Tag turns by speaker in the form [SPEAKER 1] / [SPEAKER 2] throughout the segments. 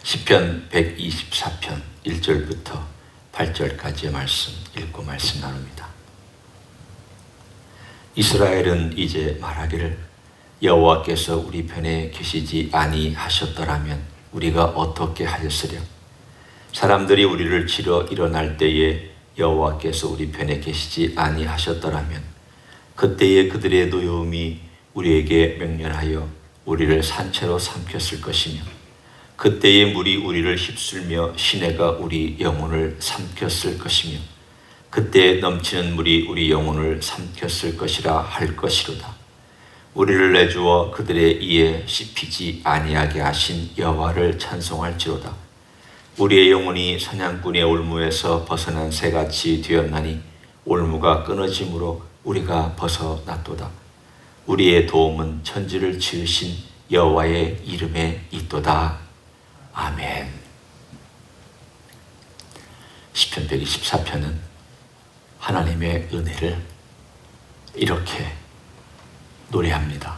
[SPEAKER 1] 시편 124편 1절부터 8절까지의 말씀 읽고 말씀 나눕니다. 이스라엘은 이제 말하기를 여호와께서 우리 편에 계시지 아니하셨더라면 우리가 어떻게 하였으랴. 사람들이 우리를 치러 일어날 때에 여호와께서 우리 편에 계시지 아니하셨더라면 그때에 그들의 노여움이 우리에게 맹렬하여 우리를 산채로 삼켰을 것이며 그때의 물이 우리를 휩쓸며 시내가 우리 영혼을 삼켰을 것이며 그때 넘치는 물이 우리 영혼을 삼켰을 것이라 할 것이로다. 우리를 내주어 그들의 이에 씹히지 아니하게 하신 여호와를 찬송할지로다. 우리의 영혼이 사냥꾼의 올무에서 벗어난 새같이 되었나니 올무가 끊어짐으로 우리가 벗어났도다. 우리의 도움은 천지를 지으신 여호와의 이름에 있도다. 아멘. 시편 124편은 하나님의 은혜를 이렇게 노래합니다.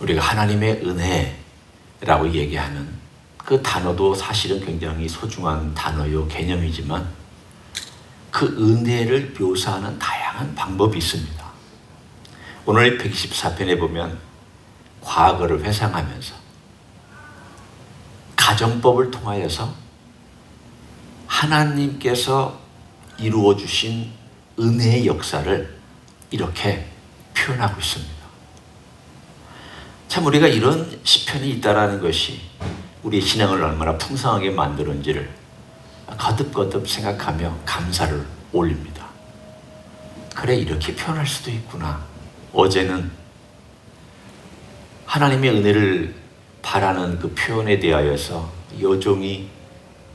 [SPEAKER 1] 우리가 하나님의 은혜라고 얘기하는 그 단어도 사실은 굉장히 소중한 단어요 개념이지만 그 은혜를 묘사하는 다양한 방법이 있습니다. 오늘 124편에 보면 과거를 회상하면서 가정법을 통하여서 하나님께서 이루어 주신 은혜의 역사를 이렇게 표현하고 있습니다. 참 우리가 이런 시편이 있다라는 것이 우리의 신앙을 얼마나 풍성하게 만드는지를 거듭거듭 생각하며 감사를 올립니다. 그래, 이렇게 표현할 수도 있구나. 어제는 하나님의 은혜를 바라는 그 표현에 대하여서 여종이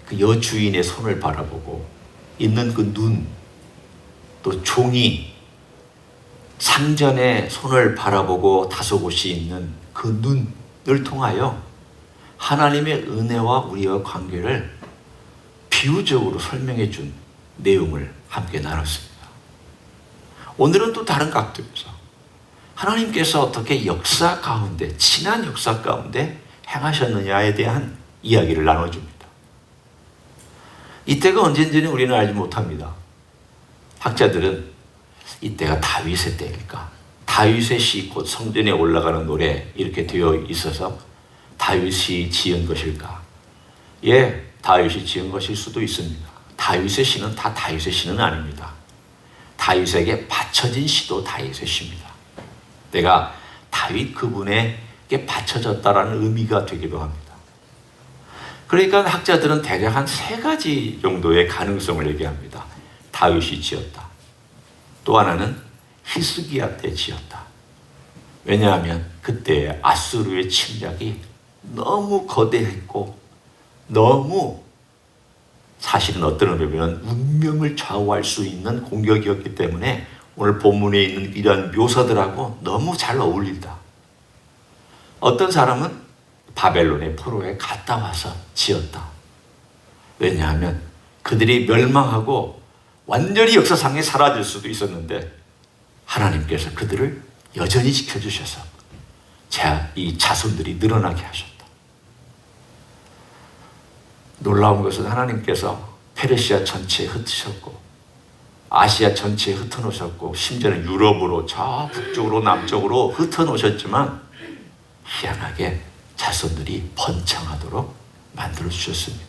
[SPEAKER 1] 그 여주인의 손을 바라보고 있는 그 눈, 또 종이 상전의 손을 바라보고 다소곳이 있는 그 눈을 통하여 하나님의 은혜와 우리의 관계를 비유적으로 설명해 준 내용을 함께 나눴습니다. 오늘은 또 다른 각도에서 하나님께서 어떻게 역사 가운데, 지난 역사 가운데 행하셨느냐에 대한 이야기를 나눠줍니다. 이때가 언젠지는 우리는 알지 못합니다. 학자들은 이때가 다윗의 때일까? 다윗의 시 곧 성전에 올라가는 노래 이렇게 되어 있어서 다윗이 지은 것일까? 예, 다윗이 지은 것일 수도 있습니다. 다윗의 시는 다 다윗의 시는 아닙니다. 다윗에게 바쳐진 시도 다윗의 시입니다. 내가 다윗 그분에게 바쳐졌다라는 의미가 되기도 합니다. 그러니까 학자들은 대략 한 3가지 정도의 가능성을 얘기합니다. 다윗이 지었다. 또 하나는 히스기야 때 지었다. 왜냐하면 그때 아수르의 침략이 너무 거대했고 너무 사실은 어떤 의미면 운명을 좌우할 수 있는 공격이었기 때문에 오늘 본문에 있는 이런 묘사들하고 너무 잘 어울린다. 어떤 사람은 바벨론의 포로에 갔다 와서 지었다. 왜냐하면 그들이 멸망하고 완전히 역사상에 사라질 수도 있었는데 하나님께서 그들을 여전히 지켜주셔서 이 자손들이 늘어나게 하셨다. 놀라운 것은 하나님께서 페르시아 전체에 흩으셨고 아시아 전체에 흩어놓으셨고 심지어는 유럽으로 저 북쪽으로 남쪽으로 흩어놓으셨지만 희한하게 자손들이 번창하도록 만들어주셨습니다.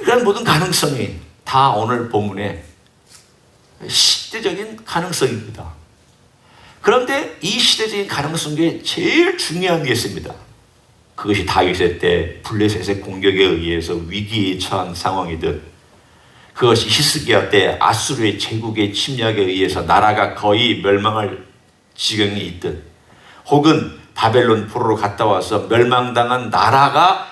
[SPEAKER 1] 이런 모든 가능성이 다 오늘 본문의 시대적인 가능성입니다. 그런데 이 시대적인 가능성 중에 제일 중요한 게 있습니다. 그것이 다윗의 때 블레셋의 공격에 의해서 위기에 처한 상황이든 그것이 히스기야 때 아수르의 제국의 침략에 의해서 나라가 거의 멸망할 지경이 있든 혹은 바벨론 포로로 갔다 와서 멸망당한 나라가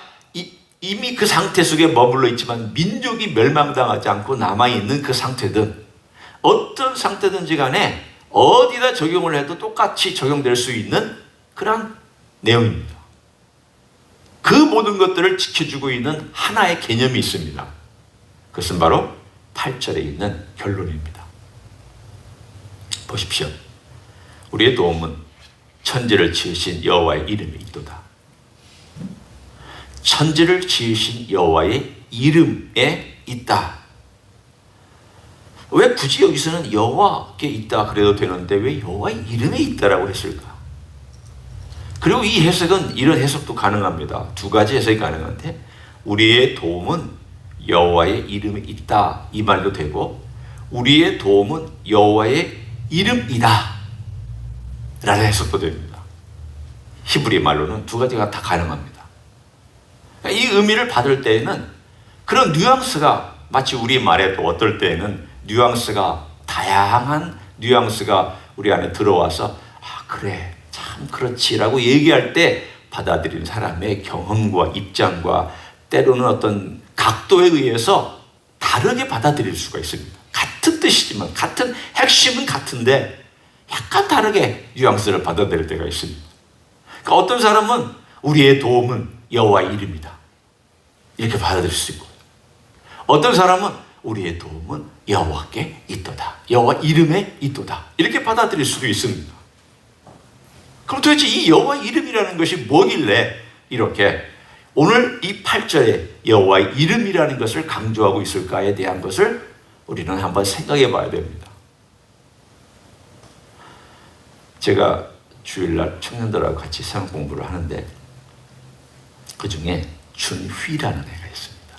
[SPEAKER 1] 이미 그 상태 속에 머물러 있지만 민족이 멸망당하지 않고 남아있는 그 상태든 어떤 상태든지 간에 어디다 적용을 해도 똑같이 적용될 수 있는 그런 내용입니다. 그 모든 것들을 지켜주고 있는 하나의 개념이 있습니다. 그것은 바로 8절에 있는 결론입니다. 보십시오. 우리의 도움은 천지를 지으신 여호와의 이름이 있도다. 천지를 지으신 여호와의 이름에 있다. 왜 굳이 여기서는 여호와께 있다 그래도 되는데 왜 여호와의 이름에 있다라고 했을까? 그리고 이 해석은 이런 해석도 가능합니다. 두 가지 해석이 가능한데 우리의 도움은 여호와의 이름에 있다 이 말도 되고 우리의 도움은 여호와의 이름이다 라는 해석도 됩니다. 히브리 말로는 두 가지가 다 가능합니다. 이 의미를 받을 때에는 그런 뉘앙스가 마치 우리 말에도 어떨 때에는 뉘앙스가 다양한 뉘앙스가 우리 안에 들어와서 아 그래 참 그렇지라고 얘기할 때 받아들이는 사람의 경험과 입장과 때로는 어떤 각도에 의해서 다르게 받아들일 수가 있습니다. 같은 뜻이지만 같은 핵심은 같은데 약간 다르게 뉘앙스를 받아들일 때가 있습니다. 그러니까 어떤 사람은 우리의 도움은 여호와의 이름이다 이렇게 받아들일 수 있고 어떤 사람은 우리의 도움은 여호와께 있도다 여호와 이름에 있도다 이렇게 받아들일 수도 있습니다. 그럼 도대체 이 여호와 이름이라는 것이 뭐길래 이렇게 오늘 이 8절에 여호와의 이름이라는 것을 강조하고 있을까에 대한 것을 우리는 한번 생각해 봐야 됩니다. 제가 주일날 청년들하고 같이 성경 공부를 하는데 그 중에 준휘라는 애가 있습니다.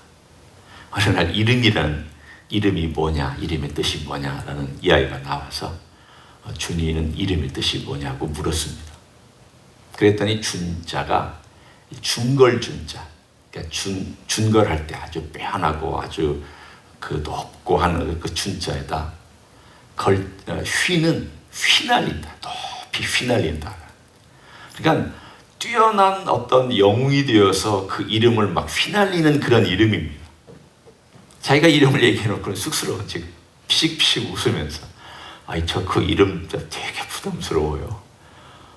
[SPEAKER 1] 어느 날 이름이 뭐냐, 이름의 뜻이 뭐냐라는 이야기가 나와서 준이는 이름의 뜻이 뭐냐고 물었습니다. 그랬더니 준자가 중걸준자, 그러니까 준걸할 때 아주 빼어나고 아주 그 높고 하는 그 준자에다 휘는 휘날린다, 높이 휘날린다. 그러니까 뛰어난 어떤 영웅이 되어서 그 이름을 막 휘날리는 그런 이름입니다. 자기가 이름을 얘기해놓고는 쑥스러워 지금 피식피식 웃으면서 아이 저 그 이름 되게 부담스러워요.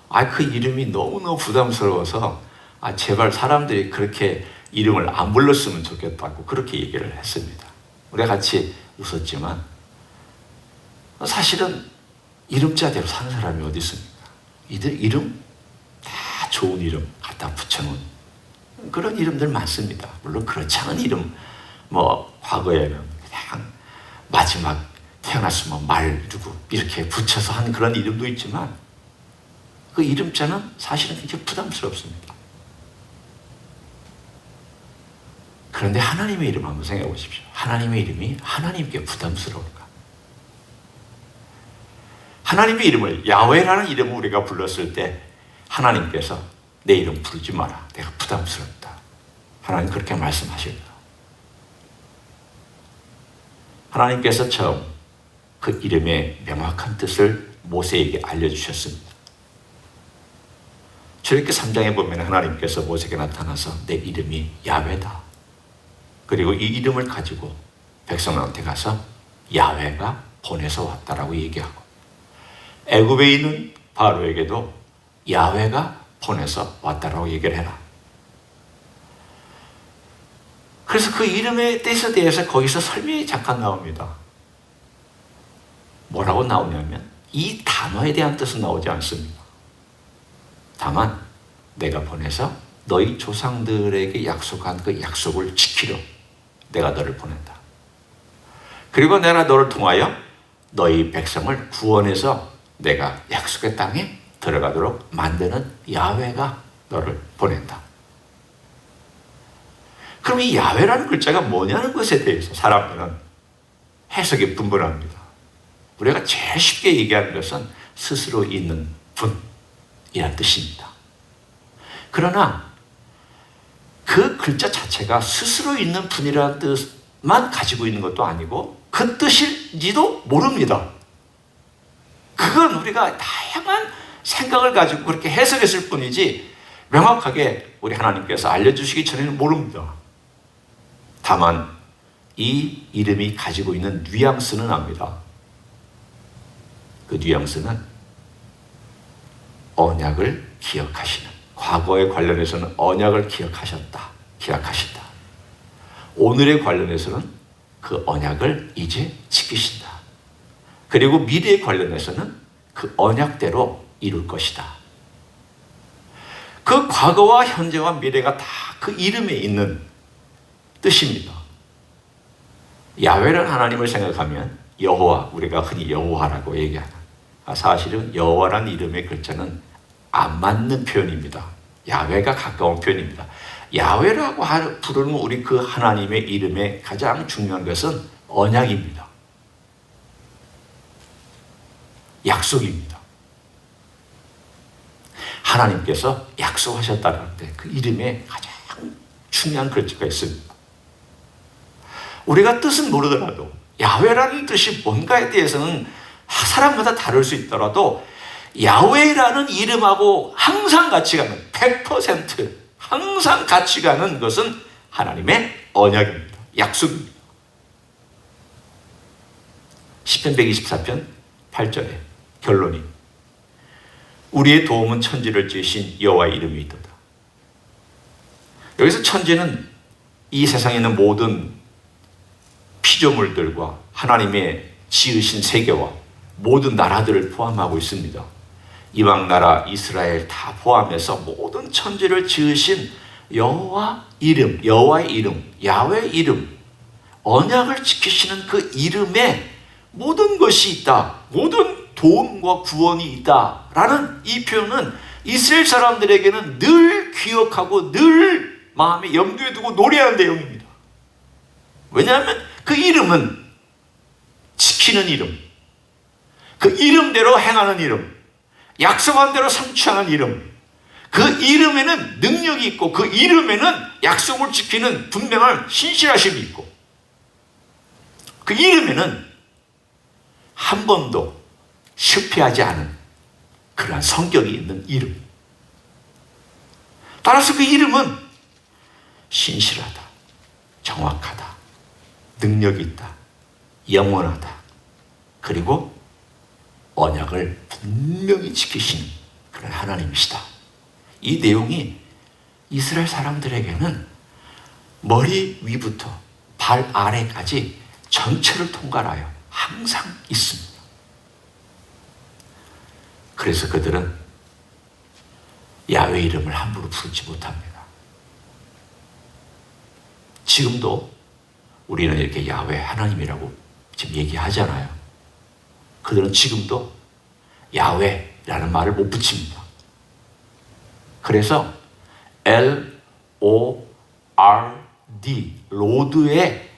[SPEAKER 1] 아 그 이름이 너무너무 부담스러워서 아 제발 사람들이 그렇게 이름을 안 불렀으면 좋겠다고 그렇게 얘기를 했습니다. 우리가 같이 웃었지만 사실은 이름자대로 사는 사람이 어디 있습니까? 이들 이름 다 좋은 이름 갖다 붙여놓은 그런 이름들 많습니다. 물론 그렇지 않은 이름 뭐 과거에는 그냥 마지막 태어났으면 말 누구 이렇게 붙여서 한 그런 이름도 있지만 그 이름자는 사실은 굉장히 부담스럽습니다. 그런데 하나님의 이름 한번 생각해 보십시오. 하나님의 이름이 하나님께 부담스러울까? 하나님의 이름을 야훼라는 이름을 우리가 불렀을 때 하나님께서 내 이름 부르지 마라. 내가 부담스럽다. 하나님 그렇게 말씀하십니다. 하나님께서 처음 그 이름의 명확한 뜻을 모세에게 알려주셨습니다. 출애굽기 3장에 보면 하나님께서 모세에게 나타나서 내 이름이 야훼다. 그리고 이 이름을 가지고 백성한테 가서 야훼가 보내서 왔다라고 얘기하고 애굽에 있는 바로에게도 야훼가 보내서 왔다라고 얘기를 해라. 그래서 그 이름의 뜻에 대해서 거기서 설명이 잠깐 나옵니다. 뭐라고 나오냐면 이 단어에 대한 뜻은 나오지 않습니다. 다만 내가 보내서 너희 조상들에게 약속한 그 약속을 지키려 내가 너를 보낸다. 그리고 내가 너를 통하여 너희 백성을 구원해서 내가 약속의 땅에 들어가도록 만드는 야훼가 너를 보낸다. 그럼 이 야훼라는 글자가 뭐냐는 것에 대해서 사람들은 해석이 분분합니다. 우리가 제일 쉽게 얘기하는 것은 스스로 있는 분이라는 뜻입니다. 그러나 그 글자 자체가 스스로 있는 분이라는 뜻만 가지고 있는 것도 아니고 그 뜻인지도 모릅니다. 그건 우리가 다양한 생각을 가지고 그렇게 해석했을 뿐이지 명확하게 우리 하나님께서 알려주시기 전에는 모릅니다. 다만 이 이름이 가지고 있는 뉘앙스는 압니다. 그 뉘앙스는 언약을 기억하시는, 과거에 관련해서는 언약을 기억하신다. 오늘에 관련해서는 그 언약을 이제 지키신다. 그리고 미래에 관련해서는 그 언약대로 이룰 것이다. 그 과거와 현재와 미래가 다 그 이름에 있는 뜻입니다. 야훼라는 하나님을 생각하면 여호와, 우리가 흔히 여호와라고 얘기하는, 사실은 여호와라는 이름의 글자는 안 맞는 표현입니다. 야훼가 가까운 표현입니다. 야훼라고 부르는 우리 그 하나님의 이름의 가장 중요한 것은 언약입니다. 약속입니다. 하나님께서 약속하셨다는데 그 이름에 가장 중요한 글자가 있습니다. 우리가 뜻은 모르더라도 야훼라는 뜻이 뭔가에 대해서는 사람마다 다를 수 있더라도 야훼라는 이름하고 항상 같이 가는 100% 항상 같이 가는 것은 하나님의 언약입니다. 약속입니다. 시편 124편 8절에 결론이 우리의 도움은 천지를 지으신 여호와의 이름이도다. 여기서 천지는 이 세상에 있는 모든 피조물들과 하나님의 지으신 세계와 모든 나라들을 포함하고 있습니다. 이방 나라 이스라엘 다 포함해서 모든 천지를 지으신 여호와 이름, 여호와의 이름, 야훼의 이름, 언약을 지키시는 그 이름에 모든 것이 있다. 모든 도움과 구원이 있다라는 이 표현은 이스라엘 사람들에게는 늘 기억하고 늘 마음에 염두에 두고 노래하는 내용입니다. 왜냐하면 그 이름은 지키는 이름, 그 이름대로 행하는 이름, 약속한 대로 성취하는 이름, 그 이름에는 능력이 있고 그 이름에는 약속을 지키는 분명한 신실하심이 있고 그 이름에는 한 번도 실패하지 않은 그러한 성격이 있는 이름. 따라서 그 이름은 신실하다, 정확하다, 능력이 있다, 영원하다, 그리고 언약을 분명히 지키시는 그런 하나님이시다. 이 내용이 이스라엘 사람들에게는 머리 위부터 발 아래까지 전체를 통괄하여 항상 있습니다. 그래서 그들은 야훼 이름을 함부로 부르지 못합니다. 지금도 우리는 이렇게 야훼 하나님이라고 지금 얘기하잖아요. 그들은 지금도 야훼라는 말을 못 붙입니다. 그래서 L-O-R-D, 로드의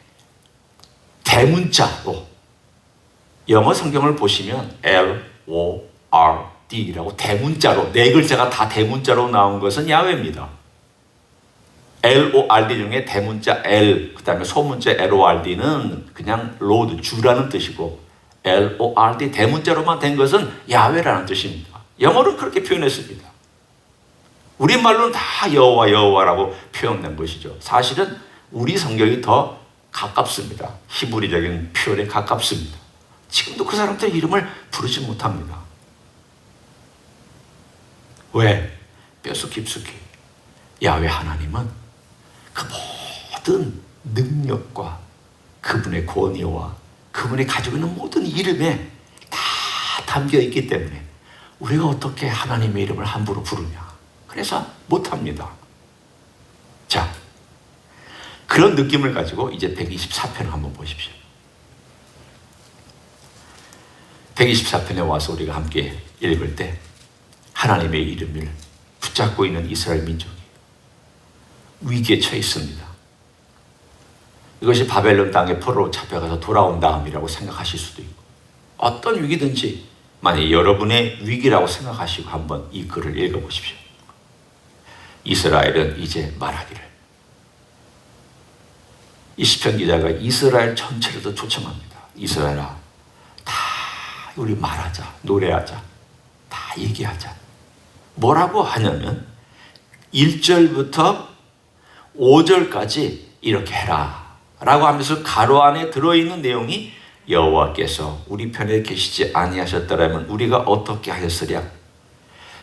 [SPEAKER 1] 대문자로 영어 성경을 보시면 L-O-R-D라고 대문자로, 네 글자가 다 대문자로 나온 것은 야훼입니다. L-O-R-D 중에 대문자 L, 그 다음에 소문자 L-O-R-D는 그냥 로드, 주라는 뜻이고 L-O-R-D 대문자로만 된 것은 야훼라는 뜻입니다. 영어는 그렇게 표현했습니다. 우리말로는 다 여호와 여호와라고 표현된 것이죠. 사실은 우리 성경이 더 가깝습니다. 히브리적인 표현에 가깝습니다. 지금도 그 사람들의 이름을 부르지 못합니다. 왜? 뼛속 깊숙이 야훼 하나님은 그 모든 능력과 그분의 권위와 그분이 가지고 있는 모든 이름에 다 담겨 있기 때문에 우리가 어떻게 하나님의 이름을 함부로 부르냐. 그래서 못합니다. 자, 그런 느낌을 가지고 이제 124편을 한번 보십시오. 124편에 와서 우리가 함께 읽을 때 하나님의 이름을 붙잡고 있는 이스라엘 민족이 위기에 처해 있습니다. 이것이 바벨론 땅에 포로로 잡혀가서 돌아온 다음이라고 생각하실 수도 있고, 어떤 위기든지 만약 여러분의 위기라고 생각하시고 한번 이 글을 읽어보십시오. 이스라엘은 이제 말하기를, 이 시편 기자가 이스라엘 전체를 더 초청합니다. 이스라엘아, 다 우리 말하자, 노래하자, 다 얘기하자. 뭐라고 하냐면 1절부터 5절까지 이렇게 해라 라고 하면서 가로 안에 들어있는 내용이 여호와께서 우리 편에 계시지 아니하셨더라면 우리가 어떻게 하였으랴.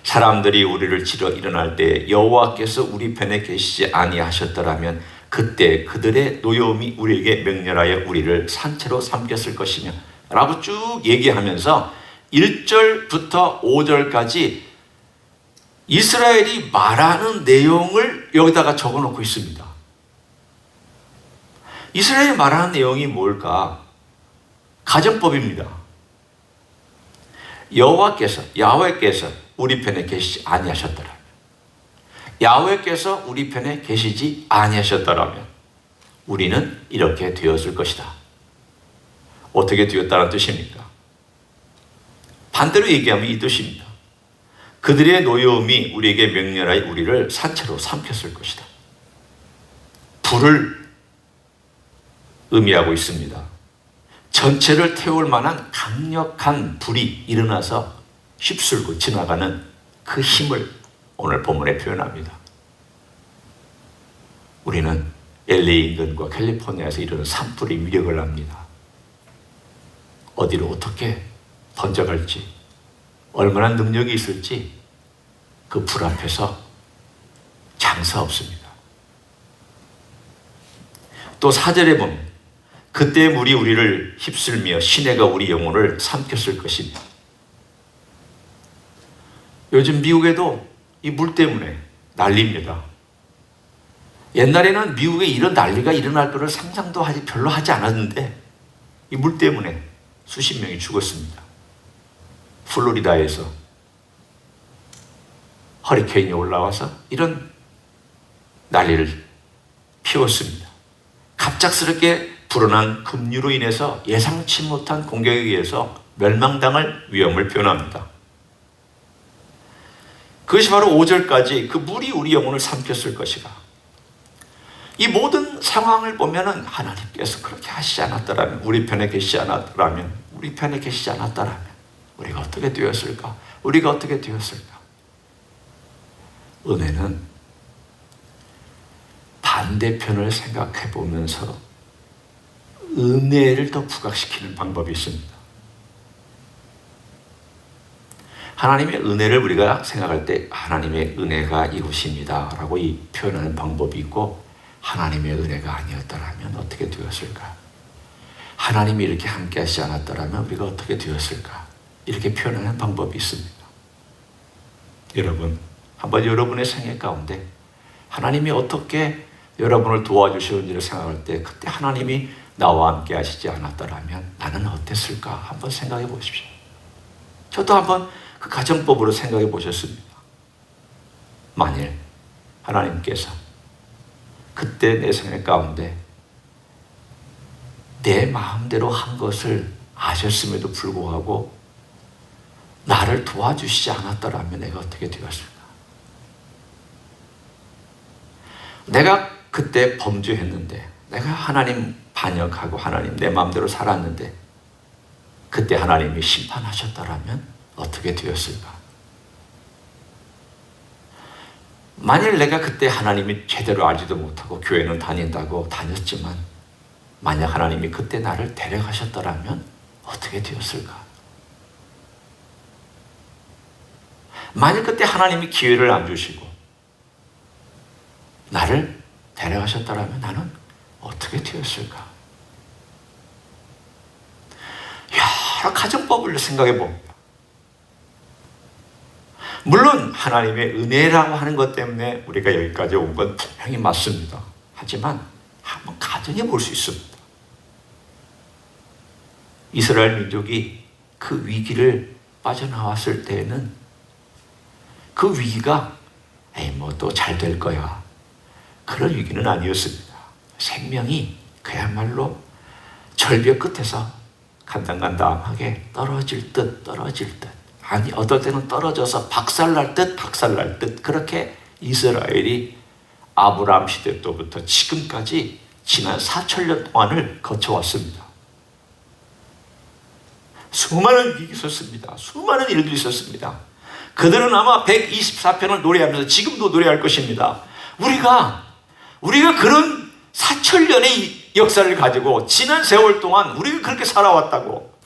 [SPEAKER 1] 사람들이 우리를 치러 일어날 때 여호와께서 우리 편에 계시지 아니하셨더라면 그때 그들의 노여움이 우리에게 맹렬하여 우리를 산채로 삼켰을 것이며 라고 쭉 얘기하면서 1절부터 5절까지 이스라엘이 말하는 내용을 여기다가 적어놓고 있습니다. 이스라엘이 말하는 내용이 뭘까? 가정법입니다. 야훼께서 우리 편에 계시지 아니하셨더라면, 야훼께서 우리 편에 계시지 아니하셨더라면 우리는 이렇게 되었을 것이다. 어떻게 되었다는 뜻입니까? 반대로 얘기하면 이 뜻입니다. 그들의 노여움이 우리에게 맹렬하여 우리를 산채로 삼켰을 것이다. 불을 의미하고 있습니다. 전체를 태울 만한 강력한 불이 일어나서 휩쓸고 지나가는 그 힘을 오늘 본문에 표현합니다. 우리는 LA 인근과 캘리포니아에서 이르는 산불의 위력을 압니다. 어디로 어떻게 번져갈지, 얼마나 능력이 있을지 그 불 앞에서 장사 없습니다. 또 4절에 보면 그때 물이 우리를 휩쓸며 시내가 우리 영혼을 삼켰을 것이며, 요즘 미국에도 이 물 때문에 난리입니다. 옛날에는 미국에 이런 난리가 일어날 것을 상상도 별로 하지 않았는데 이 물 때문에 수십 명이 죽었습니다. 플로리다에서 허리케인이 올라와서 이런 난리를 피웠습니다. 갑작스럽게 불어난 급류로 인해서 예상치 못한 공격에 의해서 멸망당할 위험을 표현합니다. 그것이 바로 5절까지 그 물이 우리 영혼을 삼켰을 것이다. 이 모든 상황을 보면은 하나님께서 그렇게 하시지 않았더라면, 우리 편에 계시지 않았더라면, 우리가 어떻게 되었을까? 은혜는 반대편을 생각해 보면서 은혜를 더 부각시키는 방법이 있습니다. 하나님의 은혜를 우리가 생각할 때 하나님의 은혜가 이곳입니다 라고 표현하는 방법이 있고, 하나님의 은혜가 아니었더라면 어떻게 되었을까? 하나님이 이렇게 함께 하시지 않았더라면 우리가 어떻게 되었을까? 이렇게 표현하는 방법이 있습니다. 여러분, 한번 여러분의 생애 가운데 하나님이 어떻게 여러분을 도와주시는지를 생각할 때, 그때 하나님이 나와 함께 하시지 않았더라면 나는 어땠을까? 한번 생각해 보십시오. 저도 한번 그 가정법으로 생각해 보셨습니다. 만일 하나님께서 그때 내 생애 가운데 내 마음대로 한 것을 아셨음에도 불구하고 나를 도와주시지 않았더라면 내가 어떻게 되었을까? 내가 그때 범죄했는데, 내가 하나님 반역하고 하나님 내 마음대로 살았는데 그때 하나님이 심판하셨더라면 어떻게 되었을까? 만일 내가 그때 하나님이 제대로 알지도 못하고 교회는 다녔지만 만약 하나님이 그때 나를 데려가셨더라면 어떻게 되었을까? 만일 그때 하나님이 기회를 안 주시고 나를 데려가셨더라면 나는 어떻게 되었을까? 여러 가정법을 생각해 봅니다. 물론 하나님의 은혜라고 하는 것 때문에 우리가 여기까지 온 건 분명히 맞습니다. 하지만 한번 가정해 볼 수 있습니다. 이스라엘 민족이 그 위기를 빠져나왔을 때에는 그 위기가 뭐 또 잘 될 거야, 그런 위기는 아니었습니다. 생명이 그야말로 절벽 끝에서 간당간당하게 떨어질 듯, 아니 어떨 때는 떨어져서 박살날 듯 그렇게 이스라엘이 아브라함 시대 때부터 지금까지 지난 4천년 동안을 거쳐왔습니다. 수많은 위기가 있었습니다. 수많은 일들이 있었습니다. 그들은 아마 124편을 노래하면서 지금도 노래할 것입니다. 우리가 그런 4천년의 역사를 가지고 지난 세월 동안 우리가 그렇게 살아왔다고,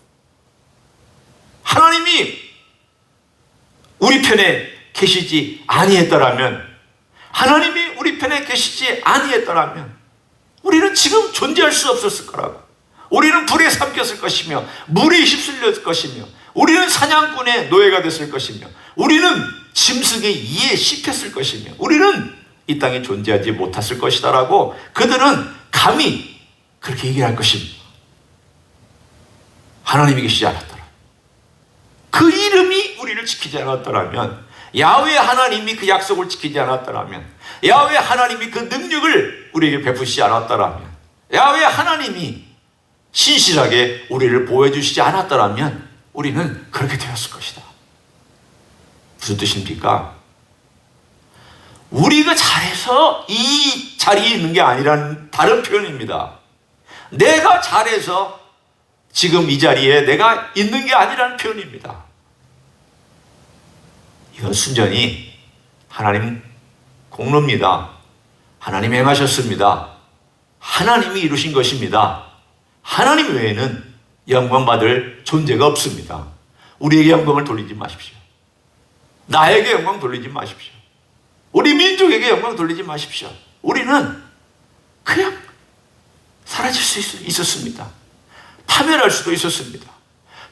[SPEAKER 1] 하나님이 우리 편에 계시지 아니했더라면, 하나님이 우리 편에 계시지 아니했더라면 우리는 지금 존재할 수 없었을 거라고. 우리는 불에 삼켰을 것이며 물에 휩쓸렸을 것이며 우리는 사냥꾼의 노예가 됐을 것이며 우리는 짐승의 이에 씹혔을 것이며 우리는 이 땅에 존재하지 못했을 것이다라고 그들은 감히 그렇게 얘기를 할 것입니다. 하나님이 계시지 않았더라. 그 이름이 우리를 지키지 않았더라면, 야훼 하나님이 그 약속을 지키지 않았더라면, 야훼 하나님이 그 능력을 우리에게 베푸시지 않았더라면, 야훼 하나님이 신실하게 우리를 보여주시지 않았더라면 우리는 그렇게 되었을 것이다. 무슨 뜻입니까? 우리가 잘해서 이 자리에 있는 게 아니라는 다른 표현입니다. 내가 잘해서 지금 이 자리에 내가 있는 게 아니라는 표현입니다. 이건 순전히 하나님 공로입니다. 하나님 행하셨습니다. 하나님이 이루신 것입니다. 하나님 외에는 영광 받을 존재가 없습니다. 우리에게 영광을 돌리지 마십시오. 나에게 영광 돌리지 마십시오. 우리 민족에게 영광 돌리지 마십시오. 우리는 그냥 사라질 수 있었습니다. 파멸할 수도 있었습니다.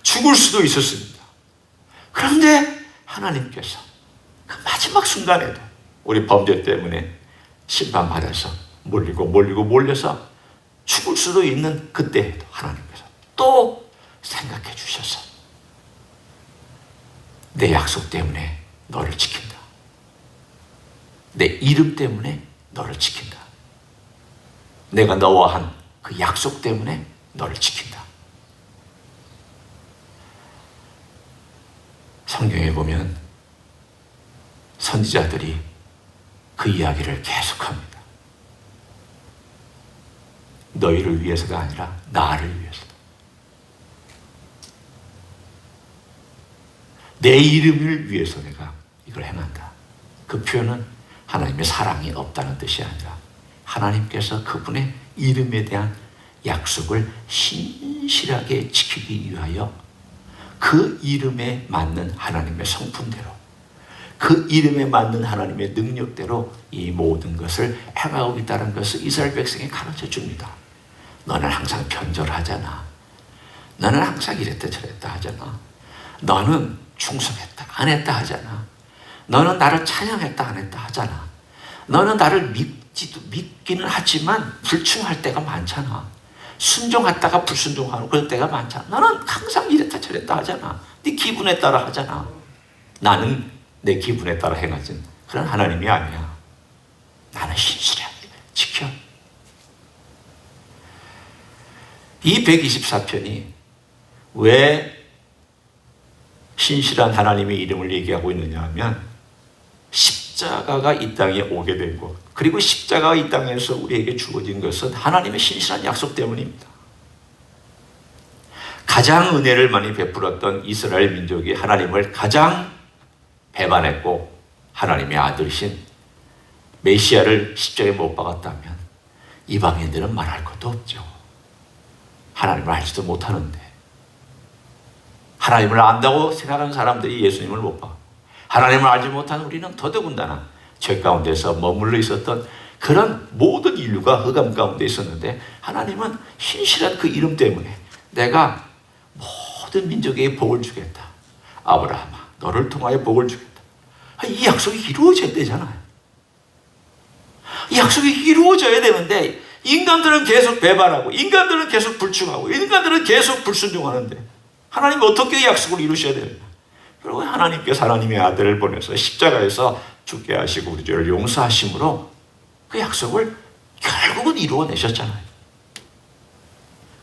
[SPEAKER 1] 죽을 수도 있었습니다. 그런데 하나님께서 그 마지막 순간에도 우리 범죄 때문에 심판받아서 몰려서 죽을 수도 있는 그때에도 하나님께서 또 생각해 주셔서 내 약속 때문에 너를 지킨다. 내 이름 때문에 너를 지킨다. 내가 너와 한 그 약속 때문에 너를 지킨다. 성경에 보면 선지자들이 그 이야기를 계속합니다. 너희를 위해서가 아니라 나를 위해서다. 내 이름을 위해서 내가 이걸 행한다. 그 표현은 하나님의 사랑이 없다는 뜻이 아니라 하나님께서 그분의 이름에 대한 약속을 신실하게 지키기 위하여 그 이름에 맞는 하나님의 성품대로, 그 이름에 맞는 하나님의 능력대로 이 모든 것을 행하고 있다는 것을 이스라엘 백성에 가르쳐 줍니다. 너는 항상 변절하잖아. 너는 항상 이랬다 저랬다 하잖아. 너는 충성했다 안 했다 하잖아. 너는 나를 찬양했다 안 했다 하잖아. 너는 나를 믿기는 하지만 불충할 때가 많잖아. 순종했다가 불순종하는 그럴 때가 많잖아. 너는 항상 이랬다 저랬다 하잖아. 네 기분에 따라 하잖아. 나는 내 기분에 따라 행하진 그런 하나님이 아니야. 나는 신실하게 지켜. 이 124편이 왜 신실한 하나님의 이름을 얘기하고 있느냐 하면 십자가가 이 땅에 오게 되고 그리고 십자가가 이 땅에서 우리에게 주어진 것은 하나님의 신실한 약속 때문입니다. 가장 은혜를 많이 베풀었던 이스라엘 민족이 하나님을 가장 배반했고 하나님의 아들이신 메시아를 십자가에 못 박았다면 이방인들은 말할 것도 없죠. 하나님을 알지도 못하는데 하나님을 안다고 생각하는 사람들이 예수님을 못 봐. 하나님을 알지 못하는 우리는 더더군다나 죄 가운데서 머물러 있었던 그런 모든 인류가 흑암 가운데 있었는데 하나님은 신실한 그 이름 때문에 내가 모든 민족에게 복을 주겠다. 아브라함아 너를 통하여 복을 주겠다. 이 약속이 이루어져야 되잖아요. 이 약속이 이루어져야 되는데 인간들은 계속 배반하고 인간들은 계속 불충하고 인간들은 계속 불순종하는데 하나님이 어떻게 약속을 이루셔야 되느냐. 그리고 하나님께서 하나님의 아들을 보내서 십자가에서 죽게 하시고 우리 죄를 용서하심으로 그 약속을 결국은 이루어내셨잖아요.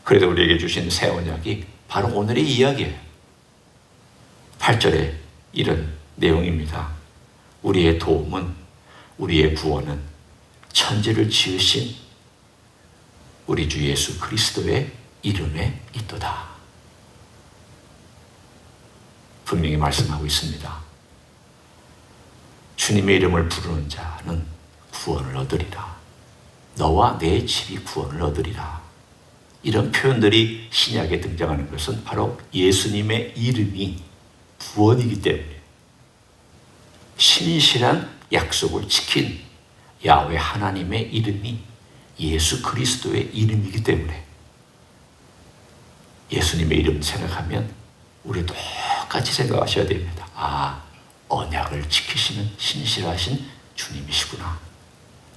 [SPEAKER 1] 그래도 우리에게 주신 새 언약이 바로 오늘의 이야기예요. 8절에 이런 내용입니다. 우리의 도움은 우리의 구원은 천지를 지으신 우리 주 예수 그리스도의 이름에 있도다. 분명히 말씀하고 있습니다. 주님의 이름을 부르는 자는 구원을 얻으리라. 너와 내 집이 구원을 얻으리라. 이런 표현들이 신약에 등장하는 것은 바로 예수님의 이름이 구원이기 때문에 신실한 약속을 지킨 야훼 하나님의 이름이 예수 그리스도의 이름이기 때문에 예수님의 이름 생각하면 우리 똑같이 생각하셔야 됩니다. 아, 언약을 지키시는 신실하신 주님이시구나.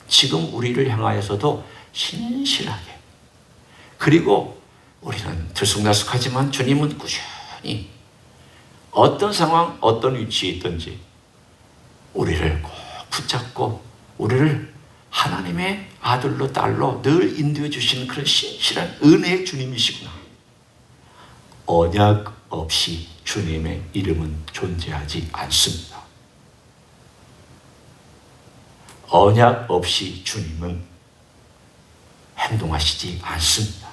[SPEAKER 1] 지금 우리를 향하여서도 신실하게, 그리고 우리는 들쑥날쑥하지만 주님은 꾸준히 어떤 상황, 어떤 위치에 있든지 우리를 꼭 붙잡고 우리를 하나님의 아들로 딸로 늘 인도해 주시는 그런 신실한 은혜의 주님이시구나. 언약 없이 주님의 이름은 존재하지 않습니다. 언약 없이 주님은 행동하시지 않습니다.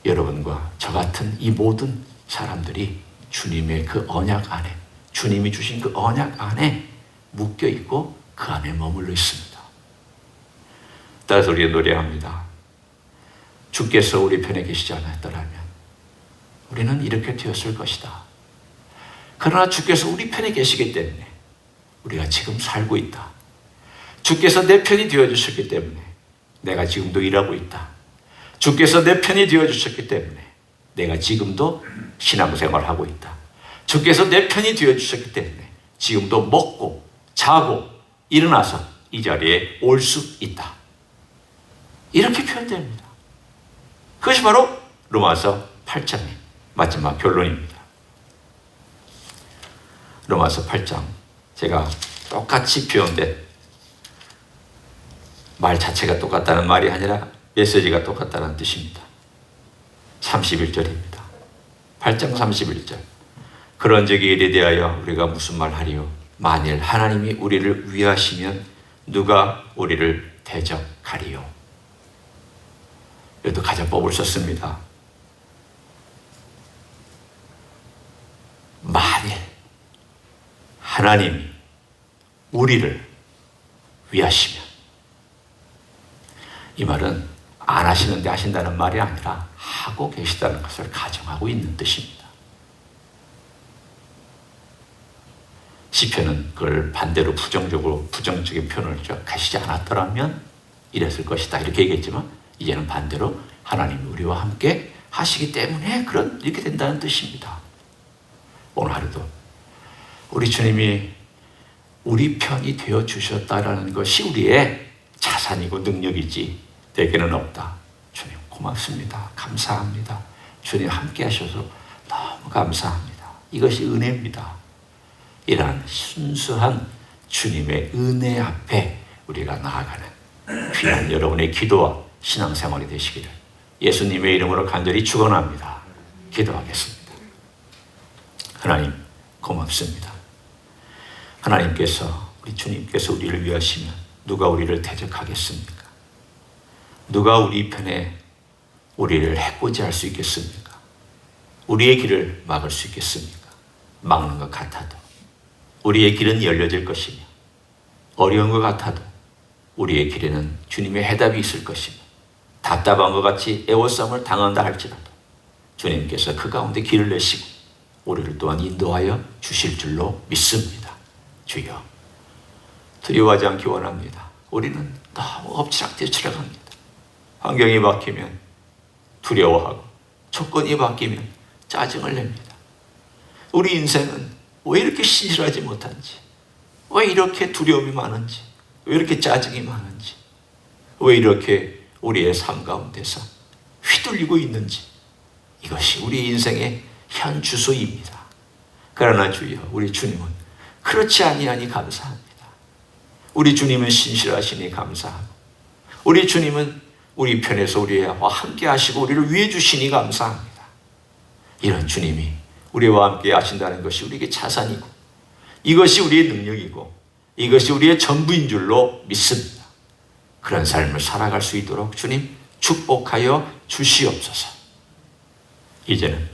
[SPEAKER 1] 여러분과 저 같은 이 모든 사람들이 주님의 그 언약 안에, 주님이 주신 그 언약 안에 묶여 있고 그 안에 머물러 있습니다. 따라서 우리가 노래합니다. 주께서 우리 편에 계시지 않았더라면 우리는 이렇게 되었을 것이다. 그러나 주께서 우리 편에 계시기 때문에 우리가 지금 살고 있다. 주께서 내 편이 되어주셨기 때문에 내가 지금도 일하고 있다. 주께서 내 편이 되어주셨기 때문에 내가 지금도 신앙생활을 하고 있다. 주께서 내 편이 되어주셨기 때문에 지금도 먹고 자고 일어나서 이 자리에 올 수 있다. 이렇게 표현됩니다. 그것이 바로 로마서 8장의 마지막 결론입니다. 로마서 8장, 제가 똑같이 표현된 말 자체가 똑같다는 말이 아니라 메시지가 똑같다는 뜻입니다. 31절입니다. 8장 31절. 그런 적이 이래 대하여 우리가 무슨 말 하리요? 만일 하나님이 우리를 위하시면 누가 우리를 대적하리요? 여기도 가정법을 썼습니다. 만일 하나님이 우리를 위하시면, 이 말은 안 하시는데 하신다는 말이 아니라 하고 계시다는 것을 가정하고 있는 뜻입니다. 시편은 그걸 반대로 부정적인 표현을 하시지 않았더라면 이랬을 것이다 이렇게 얘기했지만, 이제는 반대로 하나님이 우리와 함께 하시기 때문에 이렇게 된다는 뜻입니다. 오늘 하루도 우리 주님이 우리 편이 되어 주셨다라는 것이 우리의 자산이고 능력이지 내게는 없다. 주님 고맙습니다. 감사합니다. 주님 함께 하셔서 너무 감사합니다. 이것이 은혜입니다. 이러한 순수한 주님의 은혜 앞에 우리가 나아가는 귀한 여러분의 기도와 신앙생활이 되시기를 예수님의 이름으로 간절히 축원합니다. 기도하겠습니다. 하나님 고맙습니다. 하나님께서, 우리 주님께서 우리를 위하시면 누가 우리를 대적하겠습니까? 누가 우리 편에 우리를 해코지할 수 있겠습니까? 우리의 길을 막을 수 있겠습니까? 막는 것 같아도 우리의 길은 열려질 것이며, 어려운 것 같아도 우리의 길에는 주님의 해답이 있을 것이며, 답답한 것 같이 애워싸움을 당한다 할지라도 주님께서 그 가운데 길을 내시고 우리를 또한 인도하여 주실 줄로 믿습니다. 주여, 두려워하지 않기 원합니다. 우리는 너무 엎치락뒤치락합니다. 환경이 바뀌면 두려워하고 조건이 바뀌면 짜증을 냅니다. 우리 인생은 왜 이렇게 신실하지 못한지, 왜 이렇게 두려움이 많은지, 왜 이렇게 짜증이 많은지, 왜 이렇게 우리의 삶 가운데서 휘둘리고 있는지, 이것이 우리 인생의 현 주소입니다. 그러나 주여, 우리 주님은 그렇지 아니하니 감사합니다. 우리 주님은 신실하시니 감사하고, 우리 주님은 우리 편에서 우리와 함께 하시고 우리를 위해 주시니 감사합니다. 이런 주님이 우리와 함께 하신다는 것이 우리에게 자산이고, 이것이 우리의 능력이고, 이것이 우리의 전부인 줄로 믿습니다. 그런 삶을 살아갈 수 있도록 주님 축복하여 주시옵소서. 이제는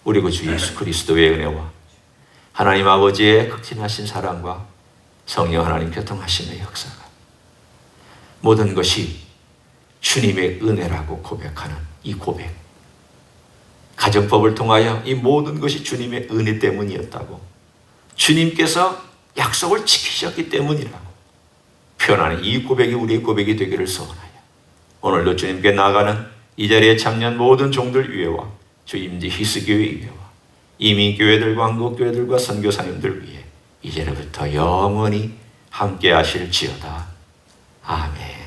[SPEAKER 1] 우리 구 주 예수 그리스도의 은혜와 하나님 아버지의 극진하신 사랑과 성령 하나님 교통하심의 역사가, 모든 것이 주님의 은혜라고 고백하는 이 고백, 가정법을 통하여 이 모든 것이 주님의 은혜 때문이었다고, 주님께서 약속을 지키셨기 때문이라고 표현하는 이 고백이 우리의 고백이 되기를 소원하여 오늘도 주님께 나아가는 이 자리에 참여한 모든 종들 위에와 주 임지 히스교회 위에와 이민교회들과 한국교회들과 선교사님들 위해 이제로부터 영원히 함께 하실지어다. 아멘.